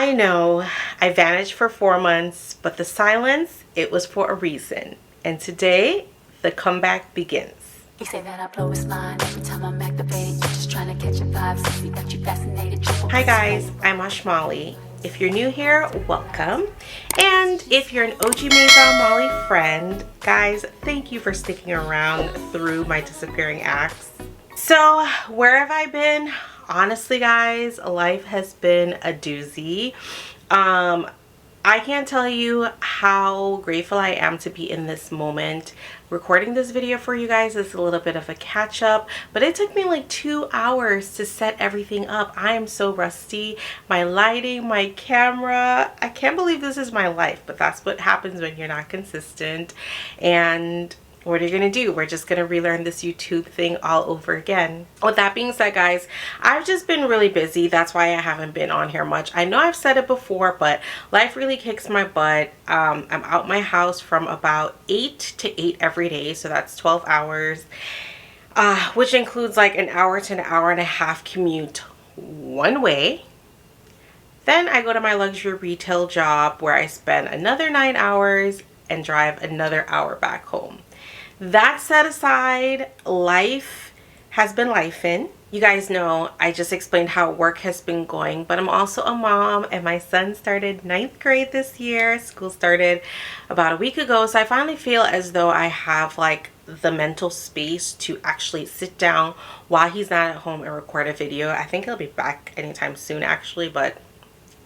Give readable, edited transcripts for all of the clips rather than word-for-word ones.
I know I vanished for 4 months, but the silence, it was for a reason. And today, the comeback begins. You say that I blow his line every time I'm activated. You're just trying to catch a vibe, see that you fascinated. Hi guys, I'm Ashmolly. If you're new here, welcome. And if you're an OG Maison Molly friend, guys, thank you for sticking around through my disappearing acts. So, where have I been? Honestly, guys, life has been a doozy. I can't tell you how grateful I am to be in this moment. Recording this video for you guys is a little bit of a catch up, but it took me like 2 hours to set everything up. I am so rusty. My lighting, my camera, I can't believe this is my life, but that's what happens when you're not consistent. And what are you gonna do? We're just gonna relearn this YouTube thing all over again. With that being said, guys, I've just been really busy. That's why I haven't been on here much. I know I've said it before, but life really kicks my butt. I'm out my house from about 8 to 8 every day, so that's 12 hours, which includes like an hour to an hour and a half commute one way. Then I go to my luxury retail job where I spend another 9 hours and drive another hour back home. That set aside, life has been lifing. You guys know I just explained how work has been going, but I'm also a mom and my son started 9th grade this year. School started about a week ago, so I finally feel as though I have like the mental space to actually sit down while he's not at home and record a video. I think he'll be back anytime soon actually, but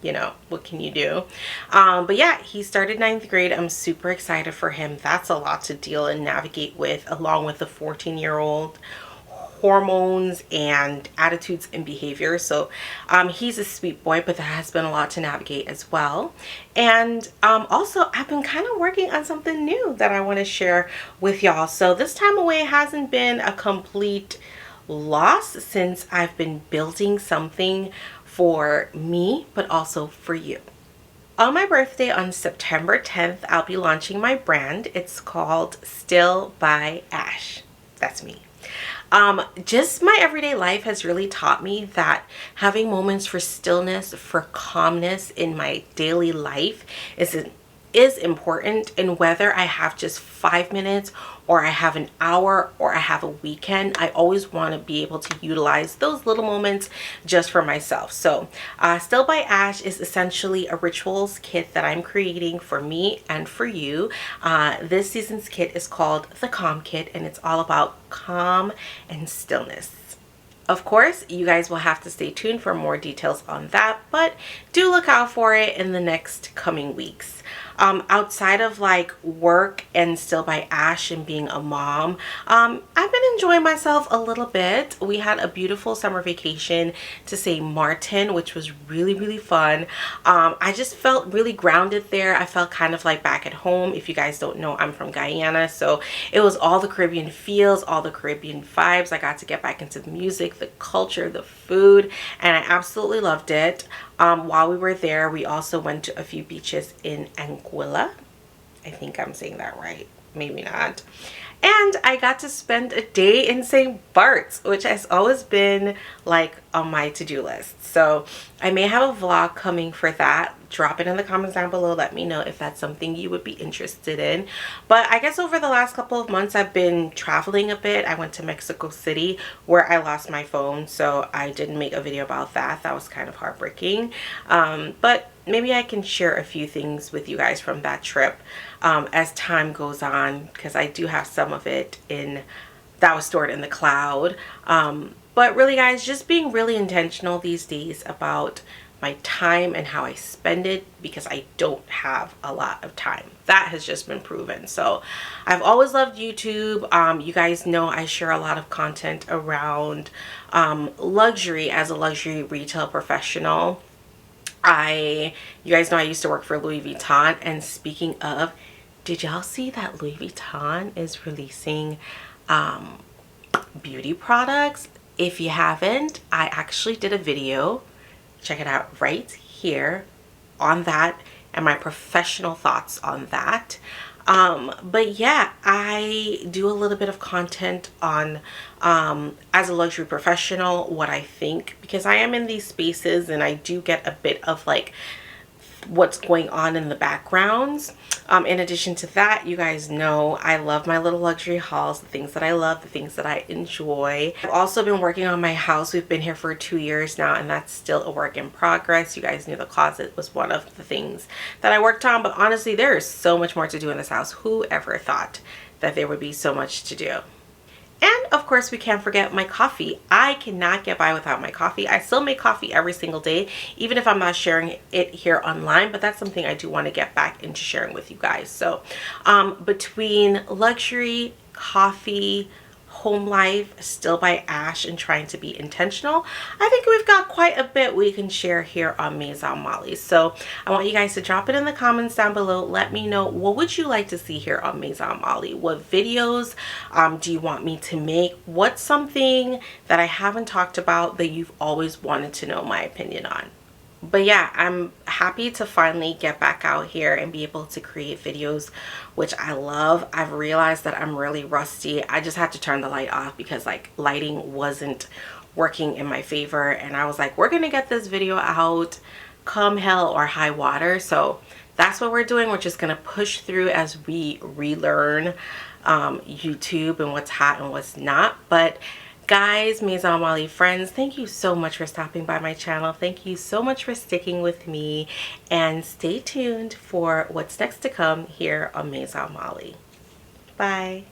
you know, what can you do? But yeah, he started 9th grade. I'm super excited for him. That's a lot to deal and navigate with, along with a 14-year-old, hormones and attitudes and behavior. So he's a sweet boy, but that has been a lot to navigate as well. And also I've been kind of working on something new that I want to share with y'all. So this time away hasn't been a complete loss, since I've been building something for me, but also for you. On my birthday on September 10th, I'll be launching my brand. It's called Still by Ash. That's me. Just my everyday life has really taught me that having moments for stillness, for calmness in my daily life is important. And whether I have just 5 minutes or I have an hour or I have a weekend, I always want to be able to utilize those little moments just for myself. So Still by Ash is essentially a rituals kit that I'm creating for me and for you. This season's kit is called the Calm Kit, and it's all about calm and stillness. Of course, you guys will have to stay tuned for more details on that, but do look out for it in the next coming weeks. Outside of like work and Still by Ash and being a mom, I've been enjoying myself a little bit. We had a beautiful summer vacation to St. Martin, which was really fun. I just felt really grounded there. I felt kind of like back at home. If you guys don't know, I'm from Guyana, so it was all the Caribbean feels, all the Caribbean vibes. I got to get back into the music, the culture, the food, and I absolutely loved it. While we were there, we also went to a few beaches in Anguilla. I think I'm saying that right, maybe not. And I got to spend a day in St. Bart's, which has always been like on my to-do list. So I may have a vlog coming for that. Drop it in the comments down below. Let me know if that's something you would be interested in. But I guess over the last couple of months, I've been traveling a bit. I went to Mexico City where I lost my phone, so I didn't make a video about that. That was kind of heartbreaking. But maybe I can share a few things with you guys from that trip as time goes on, because I do have some of it that was stored in the cloud. But really, guys, just being really intentional these days about my time and how I spend it, because I don't have a lot of time. That has just been proven. So I've always loved YouTube. You guys know I share a lot of content around luxury as a luxury retail professional. You guys know I used to work for Louis Vuitton, and speaking of, did y'all see that Louis Vuitton is releasing beauty products? If you haven't, I actually did a video, check it out right here, on that and my professional thoughts on that. But yeah, I do a little bit of content on as a luxury professional, what I think, because I am in these spaces and I do get a bit of like what's going on in the backgrounds. In addition to that, you guys know I love my little luxury hauls, the things that I love, the things that I enjoy. I've also been working on my house. We've been here for 2 years now, and that's still a work in progress. You guys knew the closet was one of the things that I worked on, but honestly, there is so much more to do in this house. Who ever thought that there would be so much to do? And of course, we can't forget my coffee. I cannot get by without my coffee. I still make coffee every single day, even if I'm not sharing it here online, but that's something I do want to get back into sharing with you guys. So between luxury, coffee, home life, Still by Ash, and trying to be intentional, I think we've got quite a bit we can share here on Maison Molly. So I want you guys to drop it in the comments down below. Let me know, what would you like to see here on Maison Molly? What videos do you want me to make? What's something that I haven't talked about that you've always wanted to know my opinion on? But yeah, I'm happy to finally get back out here and be able to create videos, which I love. I've realized that I'm really rusty. I just had to turn the light off because like lighting wasn't working in my favor, and I was like, we're gonna get this video out come hell or high water. So that's what we're doing. We're just gonna push through as we relearn YouTube and what's hot and what's not. But guys, Maison Molly friends, thank you so much for stopping by my channel. Thank you so much for sticking with me, and stay tuned for what's next to come here on Maison Molly. Bye.